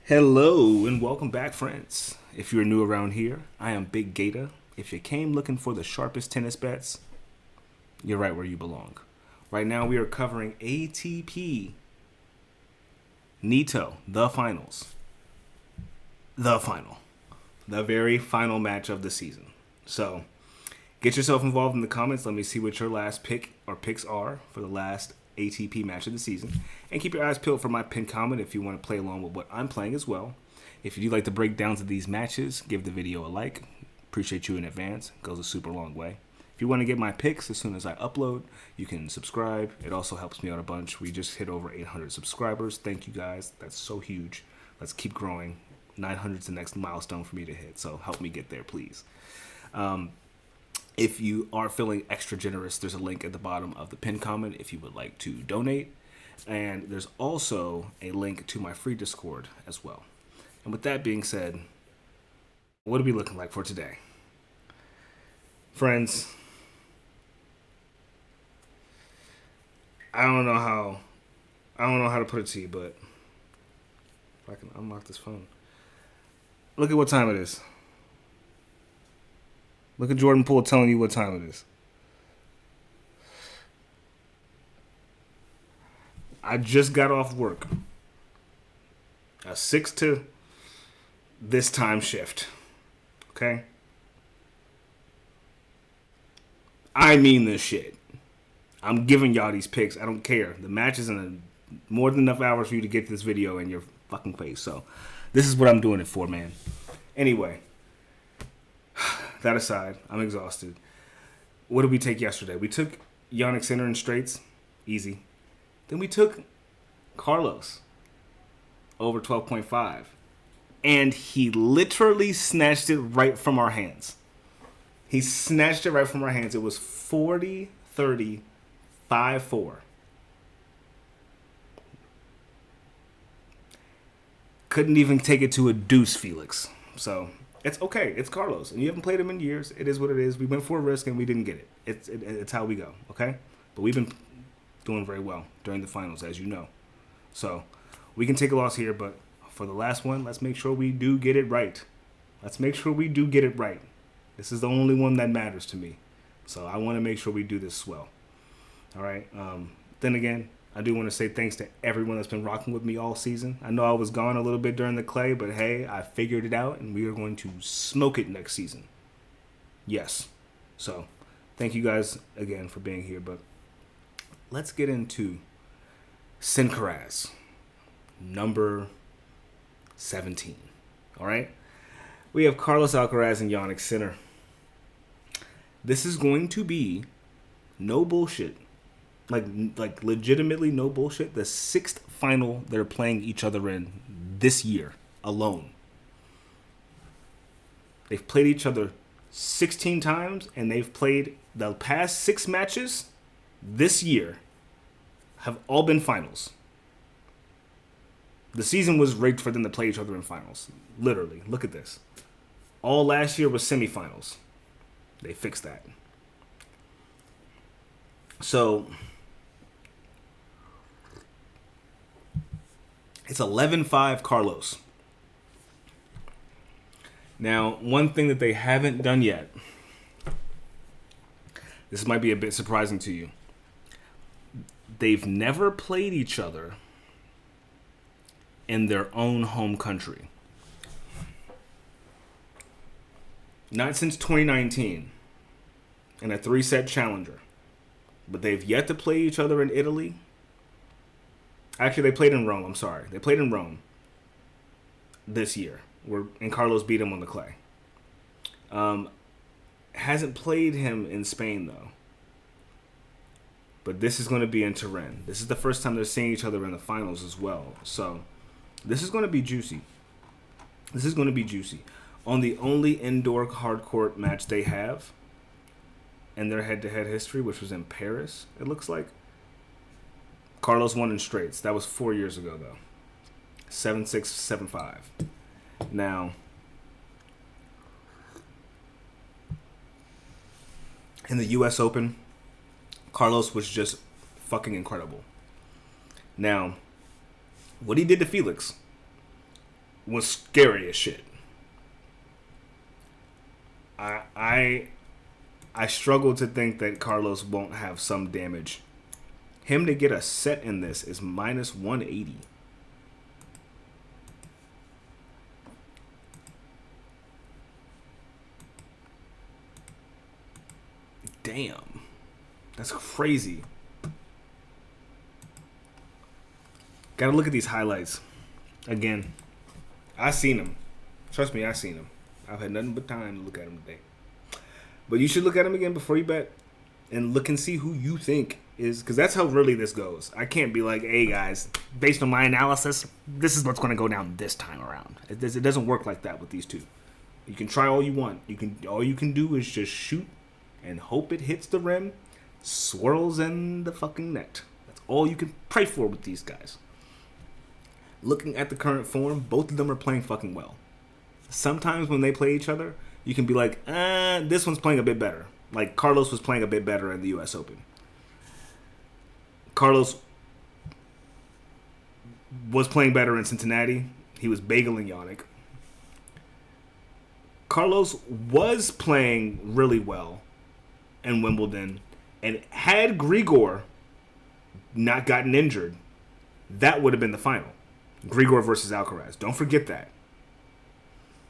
Hello and welcome back, friends. If you're new around here, I am Big GATAH. If you came looking for the sharpest tennis bets, you're right where you belong. Right now, we are covering ATP Nito, the finals. The final. The very final match of the season. So, get yourself involved in the comments. Let me see what your last pick or picks are for the last ATP match of the season. And keep your eyes peeled for my pinned comment if you want to play along with what I'm playing as well. If you do like the breakdowns of these matches, give the video a like. Appreciate you in advance. It goes a super long way. If you want to get my picks as soon as I upload, you can subscribe. It also helps me out a bunch. We just hit over 800 subscribers. Thank you guys. That's so huge. Let's keep growing. 900 is the next milestone for me to hit, so help me get there, please. If you are feeling extra generous, there's a link at the bottom of the pinned comment if you would like to donate. And there's also a link to my free Discord as well. And with that being said, what are we looking like for today? Friends, I don't know how to put it to you, but if I can unlock this phone. Look at what time it is. Look at Jordan Poole telling you what time it is. I just got off work. A 6 to this time shift. Okay? I mean this shit. I'm giving y'all these picks. I don't care. The match is in more than enough hours for you to get this video in your fucking face. So, this is what I'm doing it for, man. Anyway. That aside, I'm exhausted. What did we take yesterday? We took Jannik Sinner in straights. Easy. Then we took Carlos over 12.5. And he literally snatched it right from our hands. He snatched it right from our hands. It was 40-30, 5-4. Couldn't even take it to a deuce, Felix. So, it's okay. It's Carlos. And you haven't played him in years. It is what it is. We went for a risk and we didn't get it. It's how we go, okay? But we've been doing very well during the finals, as you know. So, we can take a loss here, but for the last one, let's make sure we do get it right. Let's make sure we do get it right. This is the only one that matters to me. So, I want to make sure we do this well. All right? Then again, I do want to say thanks to everyone that's been rocking with me all season. I know I was gone a little bit during the clay, but hey, I figured it out, and we are going to smoke it next season. Yes. So, thank you guys again for being here, but let's get into Sincaraz, number 17. All right? We have Carlos Alcaraz and Jannik Sinner. This is going to be no bullshit. Like legitimately no bullshit, the 6th final they're playing each other in this year alone. They've played each other 16 times, and they've played the past 6 matches this year have all been finals. The season was rigged for them to play each other in finals. Literally, look at this. All last year was semifinals. They fixed that. So it's 11-5 Carlos. Now, one thing that they haven't done yet, this might be a bit surprising to you. They've never played each other in their own home country. Not since 2019 in a 3-set challenger. But they've yet to play each other in Italy. Actually, they played in Rome. I'm sorry. They played in Rome this year, and Carlos beat him on the clay. Hasn't played him in Spain, though. But this is going to be in Turin. This is the first time they're seeing each other in the finals as well. So, this is going to be juicy. This is going to be juicy. On the only indoor hard court match they have in their head-to-head history, which was in Paris, it looks like, Carlos won in straights. That was 4 years ago, though. 7-6, 7-5. Now, in the U.S. Open, Carlos was just fucking incredible. Now, what he did to Felix was scary as shit. I struggle to think that Carlos won't have some damage. Him to get a set in this is minus 180. Damn. That's crazy. Gotta look at these highlights. Again, I seen them. Trust me, I seen them. I've had nothing but time to look at them today. But you should look at them again before you bet. And look and see who you think is... Because that's how really this goes. I can't be like, hey guys, based on my analysis, this is what's going to go down this time around. It doesn't work like that with these two. You can try all you want. All you can do is just shoot and hope it hits the rim, swirls in the fucking net. That's all you can pray for with these guys. Looking at the current form, both of them are playing fucking well. Sometimes when they play each other, you can be like, this one's playing a bit better. Like Carlos was playing a bit better in the U.S. Open. Carlos was playing better in Cincinnati. He was bageling Yannick. Carlos was playing really well in Wimbledon. And had Grigor not gotten injured, that would have been the final. Grigor versus Alcaraz. Don't forget that.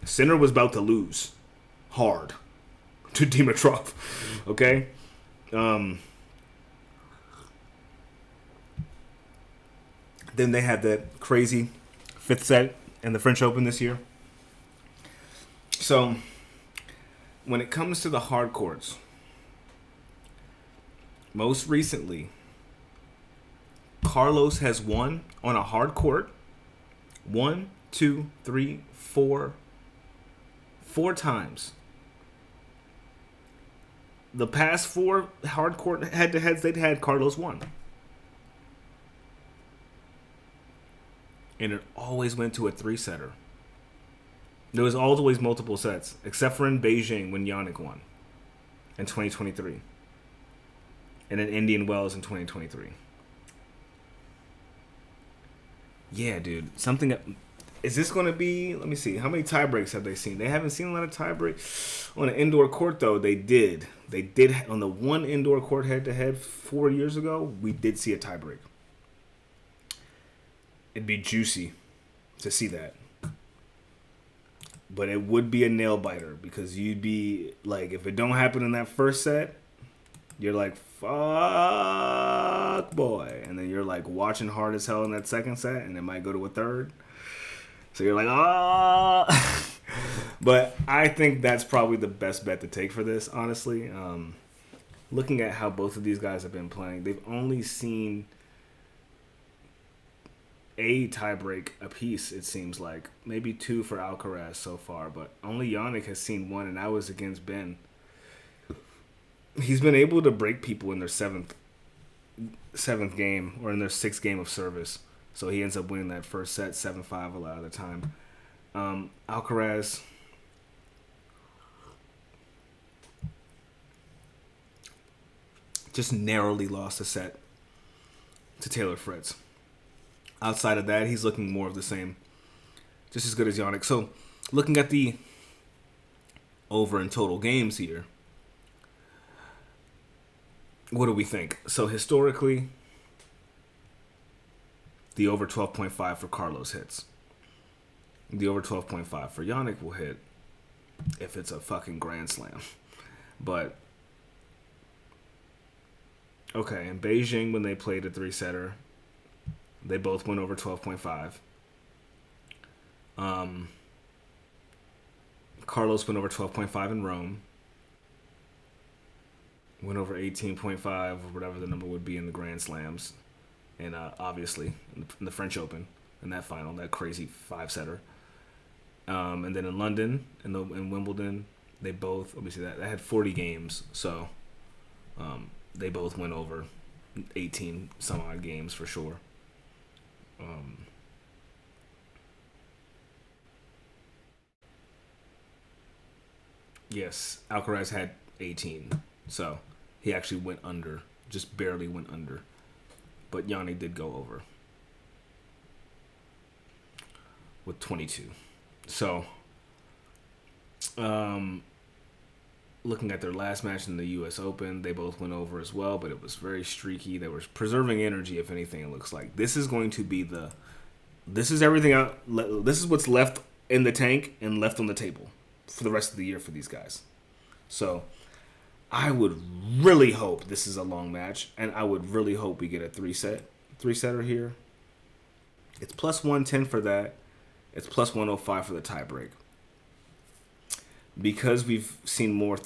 Sinner was about to lose hard to Dimitrov. Okay? Then they had that crazy fifth set in the French Open this year. So, when it comes to the hard courts, most recently, Carlos has won on a hard court 4 times. The past 4 hard court head-to-heads they'd had, Carlos won. And it always went to a 3-setter. There was always multiple sets, except for in Beijing when Yannick won in 2023. And in Indian Wells in 2023. Yeah, dude. Something... Is this going to be... Let me see. How many tie breaks have they seen? They haven't seen a lot of tie breaks. On an indoor court, though, they did. They did. On the one indoor court head-to-head 4 years ago, we did see a tie break. It'd be juicy to see that. But it would be a nail-biter because you'd be... Like, if it don't happen in that first set, you're like, fuck, boy. And then you're, like, watching hard as hell in that second set, and it might go to a third. So you're like, ah. But I think that's probably the best bet to take for this, honestly. Looking at how both of these guys have been playing, they've only seen a tiebreak apiece, it seems like. Maybe 2 for Alcaraz so far, but only Yannick has seen 1, and that was against Ben. He's been able to break people in their seventh game or in their 6th game of service. So he ends up winning that first set 7-5 a lot of the time. Alcaraz just narrowly lost a set to Taylor Fritz. Outside of that, he's looking more of the same. Just as good as Yannick. So looking at the over in total games here, what do we think? So historically, the over 12.5 for Carlos hits. The over 12.5 for Yannick will hit if it's a fucking grand slam. But, okay, in Beijing when they played a 3-setter, they both went over 12.5. Carlos went over 12.5 in Rome. Went over 18.5 or whatever the number would be in the Grand Slams. And obviously in the French Open in that final, that crazy 5-setter. And then in London, in Wimbledon, they both, let me see, that had 40 games. So they both went over 18 some odd games for sure. Yes, Alcaraz had 18. So he actually went under, just barely went under. But Yannick did go over. with 22. So, looking at their last match in the U.S. Open, they both went over as well, but it was very streaky. They were preserving energy, if anything, it looks like. This is going to be this is everything out. This is what's left in the tank and left on the table for the rest of the year for these guys. So, I would really hope this is a long match, and I would really hope we get a three-setter here. It's plus 110 for that. It's plus 105 for the tiebreak. Because we've seen more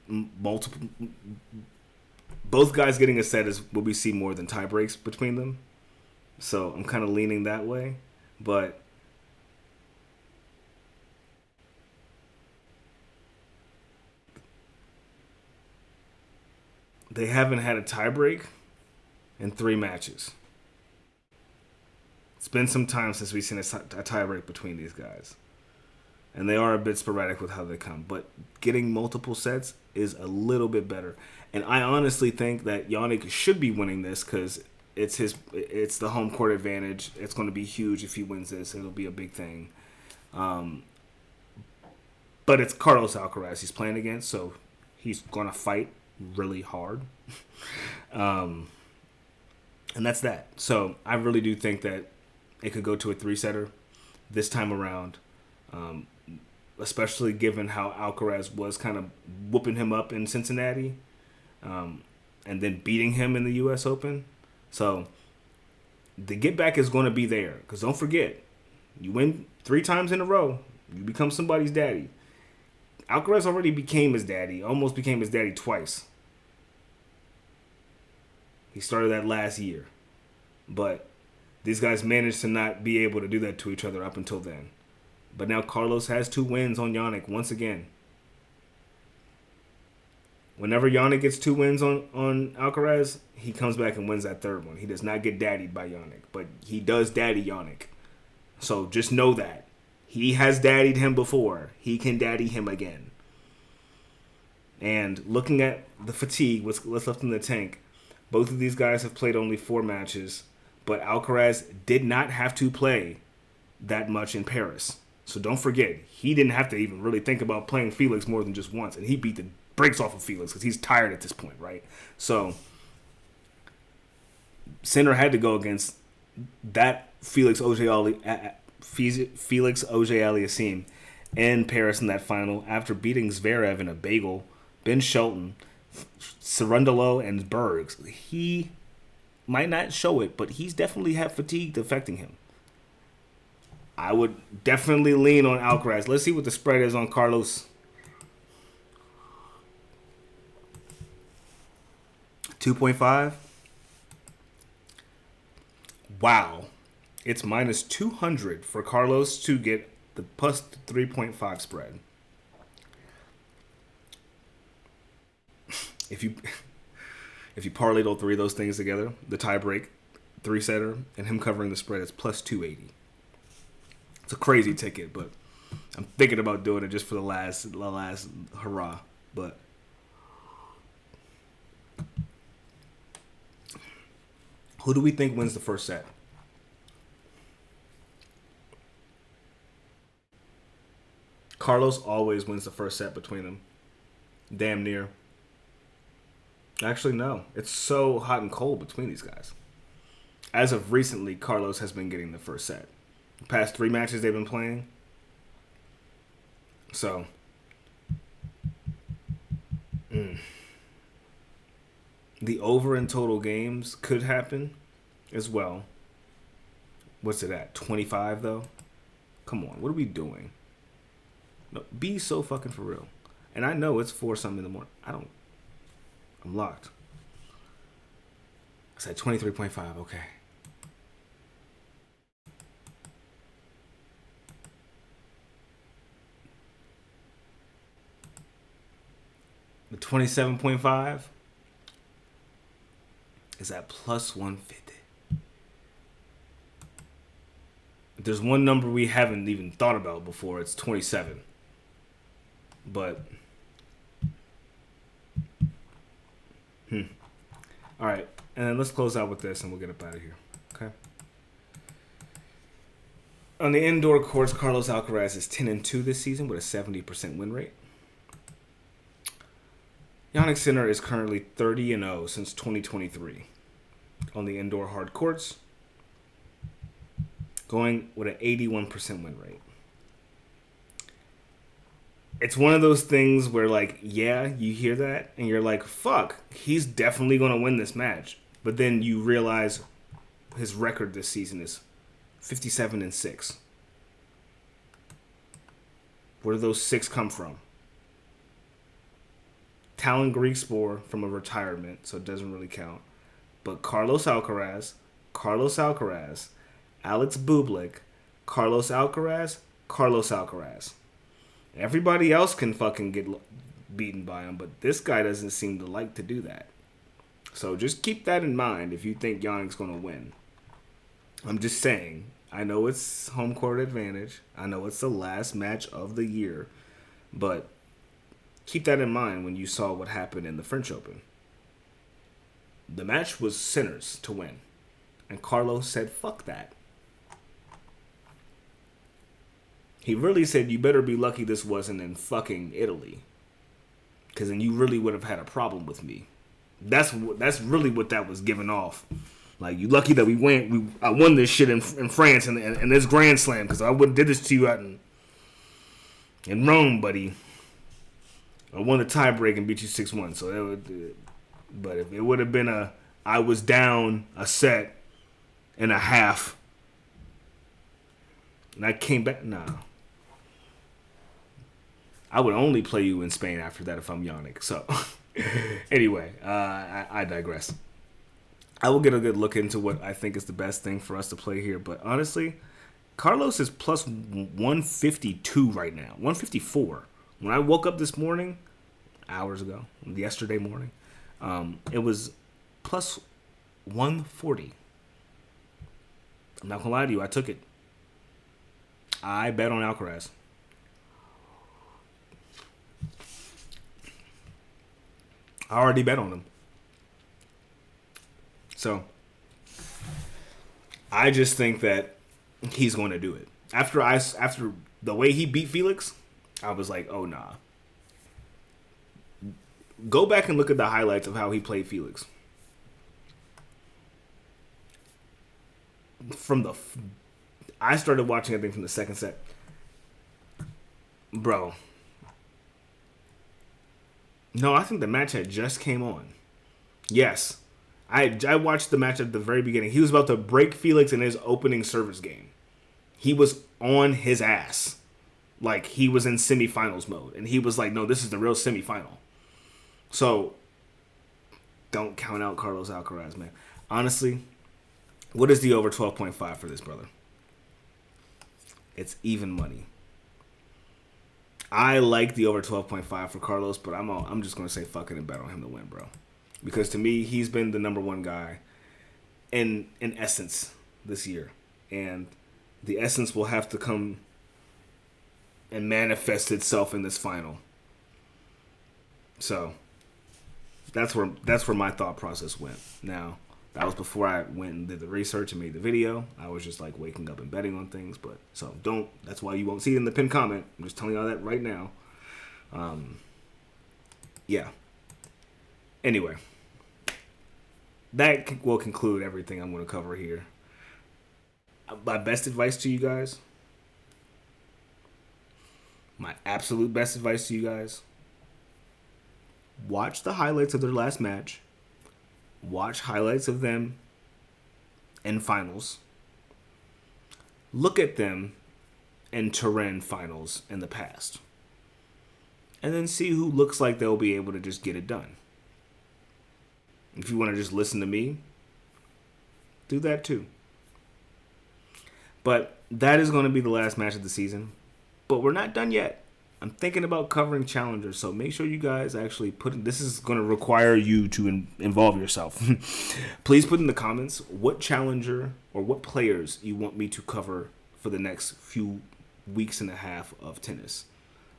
multiple, both guys getting a set is what we see more than tie breaks between them. So I'm kind of leaning that way, but they haven't had a tie break in 3 matches. It's been some time since we've seen a tie break between these guys. And they are a bit sporadic with how they come. But getting multiple sets is a little bit better. And I honestly think that Jannik should be winning this because it's the home court advantage. It's going to be huge if he wins this. It'll be a big thing. But it's Carlos Alcaraz he's playing against, so he's going to fight really hard. And that's that. So I really do think that it could go to a 3-setter this time around. Especially given how Alcaraz was kind of whooping him up in Cincinnati and then beating him in the U.S. Open. So the get back is going to be there because don't forget, you win 3 times in a row, you become somebody's daddy. Alcaraz already became his daddy, almost became his daddy twice. He started that last year. But these guys managed to not be able to do that to each other up until then. But now Carlos has 2 wins on Jannik once again. Whenever Jannik gets 2 wins on Alcaraz, he comes back and wins that 3rd one. He does not get daddied by Jannik, but he does daddy Jannik. So just know that. He has daddied him before. He can daddy him again. And looking at the fatigue, what's left in the tank, both of these guys have played only 4 matches, but Alcaraz did not have to play that much in Paris. So don't forget, he didn't have to even really think about playing Felix more than just once. And he beat the brakes off of Felix because he's tired at this point, right? So Sinner had to go against that Felix Auger-Aliassime in Paris in that final after beating Zverev in a bagel, Ben Shelton, Cerundolo, and Bergs. He might not show it, but he's definitely had fatigue affecting him. I would definitely lean on Alcaraz. Let's see what the spread is on Carlos. 2.5. Wow. It's minus 200 for Carlos to get the plus 3.5 spread. If you parlayed all 3 of those things together, the tiebreak, 3-setter, and him covering the spread, it's plus 280. It's a crazy ticket, but I'm thinking about doing it just for the last hurrah. But who do we think wins the first set? Carlos always wins the first set between them. Damn near. Actually, no. It's so hot and cold between these guys. As of recently, Carlos has been getting the first set. The past 3 matches they've been playing. So, the over in total games could happen as well. What's it at? 25 though? Come on, what are we doing? No, be so fucking for real. And I know it's 4-something in the morning. I'm locked. I said 23.5, okay. The 27.5 is at plus 150. If there's one number we haven't even thought about before, it's 27. But, all right. And then let's close out with this and we'll get up out of here. Okay. On the indoor courts, Carlos Alcaraz is 10-2 this season with a 70% win rate. Jannik Sinner is currently 30-0 since 2023 on the indoor hard courts, going with an 81% win rate. It's one of those things where, like, yeah, you hear that and you're like, fuck, he's definitely going to win this match. But then you realize his record this season is 57-6. Where do those 6 come from? Talon Griekspoor from a retirement, so it doesn't really count. But Carlos Alcaraz, Alex Bublik, Carlos Alcaraz. Everybody else can fucking get beaten by him, but this guy doesn't seem to like to do that. So just keep that in mind if you think Jannik's going to win. I'm just saying, I know it's home court advantage. I know it's the last match of the year, but keep that in mind when you saw what happened in the French Open. The match was Sinner's to win, and Carlos said, fuck that. He really said, you better be lucky this wasn't in fucking Italy, because then you really would have had a problem with me. That's really what that was giving off. Like, you lucky that I won this shit in France and this Grand Slam, because I wouldn't did this to you out in Rome, buddy. I won the tiebreak and beat you 6-1. So but if it would have been I was down a set and a half, and I came back, nah. I would only play you in Spain after that if I'm Jannik. So, anyway, I digress. I will get a good look into what I think is the best thing for us to play here. But honestly, Carlos is plus 152 right now. 154. When I woke up this morning, hours ago, yesterday morning, it was plus 140. I'm not going to lie to you. I took it. I bet on Alcaraz. I already bet on him. So, I just think that he's going to do it. After the way he beat Felix, I was like, oh, nah. Go back and look at the highlights of how he played Felix. I started watching, I think, from the second set. Bro. No, I think the match had just came on. Yes. I watched the match at the very beginning. He was about to break Felix in his opening service game. He was on his ass. Like, he was in semifinals mode. And he was like, no, this is the real semifinal. So, don't count out Carlos Alcaraz, man. Honestly, what is the over 12.5 for this, brother? It's even money. I like the over 12.5 for Carlos, but I'm just going to say fuck it and bet on him to win, bro. Because to me, he's been the number one guy in essence this year. And the essence will have to come and manifest itself in this final. So, that's where my thought process went. Now, that was before I went and did the research and made the video. I was just like waking up and betting on things. But so that's why you won't see it in the pinned comment. I'm just telling y'all that right now. Yeah. Anyway, that will conclude everything I'm going to cover here. My best advice to you guys, my absolute best advice to you guys, watch the highlights of their last match. Watch highlights of them in finals. Look at them in Turin finals in the past. And then see who looks like they'll be able to just get it done. If you want to just listen to me, do that too. But that is going to be the last match of the season. But we're not done yet. I'm thinking about covering challengers, so make sure you guys actually this is going to require you to involve yourself. Please put in the comments what challenger or what players you want me to cover for the next few weeks and a half of tennis.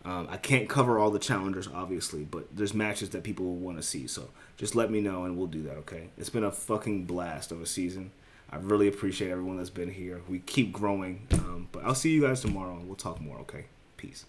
I can't cover all the challengers, obviously, but there's matches that people will want to see, so just let me know and we'll do that, okay? It's been a fucking blast of a season. I really appreciate everyone that's been here. We keep growing. But I'll see you guys tomorrow, and we'll talk more, okay? Peace.